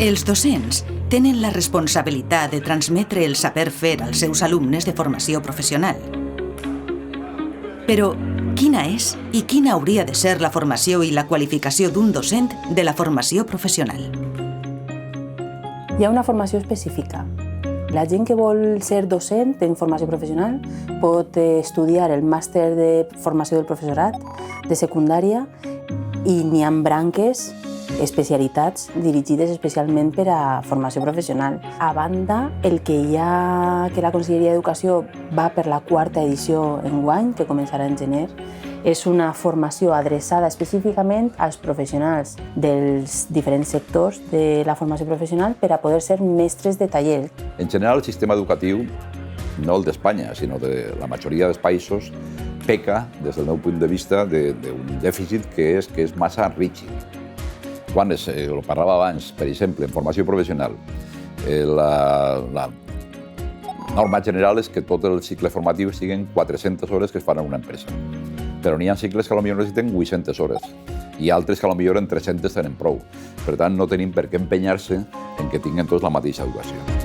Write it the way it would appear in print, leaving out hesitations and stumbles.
Els docents tenen la responsabilitat de transmetre el saber fer als seus alumnes de formació professional. Però quina és i quina hauria de ser la formació i la qualificació d'un docent de la formació professional? Hi ha una formació específica. La gent que vol ser docent en formació professional pot estudiar el màster de formació del professorat de secundària i n'hi ha branques, especialitats dirigides especialment per a formació professional. A banda, el que la Conselleria d'Educació va per la 4ª edició enguany, que començarà en gener, és una formació adreçada específicament als professionals dels diferents sectors de la formació professional per a poder ser mestres de taller. En general, el sistema educatiu, no el d'Espanya, sinó de la majoria dels països, peca, des del meu punt de vista, d'un dèficit que és massa rígid. Quan ho parlava abans, per exemple, en formació professional, la norma general és que tot el cicle formatiu siguin 400 hores que es fan en una empresa. Però n'hi ha cicles que potser necessiten 800 hores i altres que potser en 300 tenen prou. Per tant, no tenim per què empenyar-se en que tinguin tots la mateixa educació.